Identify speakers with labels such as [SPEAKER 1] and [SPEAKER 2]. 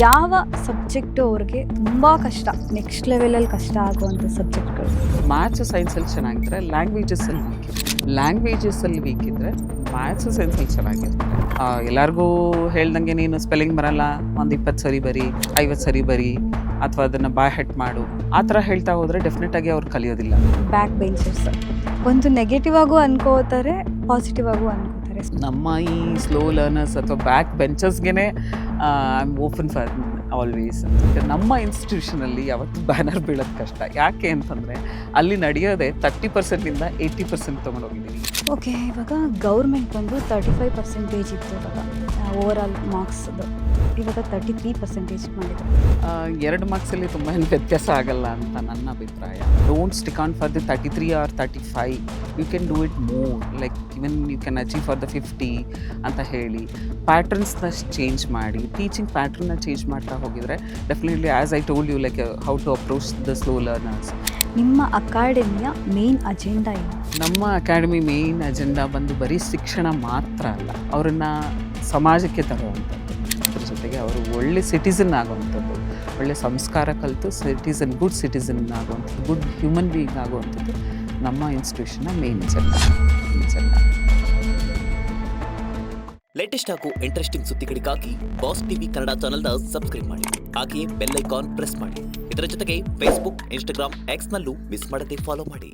[SPEAKER 1] ಯಾವ ಸಬ್ಜೆಕ್ಟು ಅವ್ರಿಗೆ ತುಂಬ ಕಷ್ಟ, ನೆಕ್ಸ್ಟ್ ಲೆವೆಲಲ್ಲಿ ಕಷ್ಟ ಆಗುವಂಥ ಸಬ್ಜೆಕ್ಟ್ಗಳು?
[SPEAKER 2] ಮ್ಯಾಥ್ಸ್ ಸೈನ್ಸಲ್ಲಿ ಚೆನ್ನಾಗಿದ್ರೆ ಲ್ಯಾಂಗ್ವೇಜಸಲ್ಲಿ ವೀಕ್ ಇದ್ದರೆ ಮ್ಯಾಥ್ಸು ಸೈನ್ಸಲ್ಲಿ ಚೆನ್ನಾಗಿರುತ್ತೆ. ಎಲ್ಲರಿಗೂ ಹೇಳ್ದಂಗೆ ನೀನು ಸ್ಪೆಲ್ಲಿಂಗ್ ಬರಲ್ಲ, ಒಂದು 20 ಸರಿ ಬರಿ, 50 ಸರಿ ಬರಿ, ಅಥವಾ ಅದನ್ನು ಬಾಯ್ ಹೆಟ್ ಮಾಡು, ಆ ಥರ ಹೇಳ್ತಾ ಹೋದರೆ ಡೆಫಿನೆಟಾಗಿ ಅವ್ರು ಕಲಿಯೋದಿಲ್ಲ.
[SPEAKER 1] ಬ್ಯಾಕ್ ಬೆಂಚರ್ಸ್ ಒಂದು ನೆಗೆಟಿವ್ ಆಗು ಅನ್ಕೋತಾರೆ, ಪಾಸಿಟಿವ್ ಆಗು ಅನ್ಕೋತಾರೆ.
[SPEAKER 2] ನಮ್ಮ ಈ ಸ್ಲೋ ಲರ್ನರ್ಸ್ ಅಥವಾ ಬ್ಯಾಕ್ ಬೆಂಚರ್ಸ್ಗೆ I am open for always. ನಮ್ಮ ಇನ್ಸ್ಟಿಟ್ಯೂಷನಲ್ಲಿ ಯಾವತ್ತು ಬ್ಯಾನರ್ ಬೀಳೋದು ಕಷ್ಟ. ಯಾಕೆ ಅಂತಂದರೆ ಅಲ್ಲಿ ನಡೆಯೋದೇ 30%ಇಂದ 80% ತೊಗೊಂಡೋಗಿದ್ದೀವಿ.
[SPEAKER 1] ಓಕೆ, ಇವಾಗ ಗೌರ್ಮೆಂಟ್ ಬಂದು 35% ಇತ್ತು ಇವಾಗ ಓವರ್ ಆಲ್ ಮಾರ್ಕ್ಸ್ದು, ಇವಾಗ 33% ಮಾಡಿದ್ದಾರೆ.
[SPEAKER 2] 2 ಮಾರ್ಕ್ಸಲ್ಲಿ ತುಂಬ ಏನು ವ್ಯತ್ಯಾಸ ಆಗಲ್ಲ ಅಂತ ನನ್ನ ಅಭಿಪ್ರಾಯ. Don't stick on for the 33 or 35. You can do it more, like even you can achieve for the 50 ಅಂತ ಹೇಳಿ ಪ್ಯಾಟ್ರನ್ಸ್ನ ಚೇಂಜ್ ಮಾಡಿ, ಟೀಚಿಂಗ್ ಪ್ಯಾಟ್ರನ್ನ ಚೇಂಜ್ ಮಾಡ್ತಾ ಹೋಗಿದರೆ definitely, as I told you, like how to approach the slow learners.
[SPEAKER 1] ನಿಮ್ಮ ಅಕಾಡೆಮಿಯ main agenda ಏನು?
[SPEAKER 2] ನಮ್ಮ ಅಕಾಡೆಮಿ ಮೇನ್ ಅಜೆಂಡಾ ಬಂದು ಬರೀ ಶಿಕ್ಷಣ ಮಾತ್ರ ಅಲ್ಲ, ಅವರನ್ನು ಸಮಾಜಕ್ಕೆ ತರುವಂಥದ್ದು, ಅದ್ರ ಜೊತೆಗೆ ಅವರು ಒಳ್ಳೆ ಸಿಟಿಸನ್ ಆಗುವಂಥದ್ದು, ಒಳ್ಳೆ ಸಂಸ್ಕಾರ ಕಲಿತು ಗುಡ್ ಸಿಟಿಸನ್ ಆಗುವಂಥದ್ದು, ಗುಡ್ ಹ್ಯೂಮನ್ ಬೀಯಿಂಗ್ ಆಗುವಂಥದ್ದು ನಮ್ಮ ಇನ್ಸ್ಟಿಟ್ಯೂಷನ್ನ ಮೇನ್ ಅಜೆಂಡಾ.
[SPEAKER 3] ಲೇಟೆಸ್ಟ್ ಹಾಗೂ ಇಂಟ್ರೆಸ್ಟಿಂಗ್ ಸುದ್ದಿಗಳಿಗಾಗಿ ಬಾಸ್ ಟಿವಿ ಕನ್ನಡ ಚಾನೆಲ್ನ ಸಬ್ಸ್ಕ್ರೈಬ್ ಮಾಡಿ. ಹಾಗೆಯೇ ಬೆಲ್ ಐಕಾನ್ ಪ್ರೆಸ್ ಮಾಡಿ. ಇದರ ಜೊತೆಗೆ ಫೇಸ್ಬುಕ್, ಇನ್ಸ್ಟಾಗ್ರಾಮ್, ಎಕ್ಸ್ನಲ್ಲೂ ಮಿಸ್ ಮಾಡದೆ ಫಾಲೋ ಮಾಡಿ.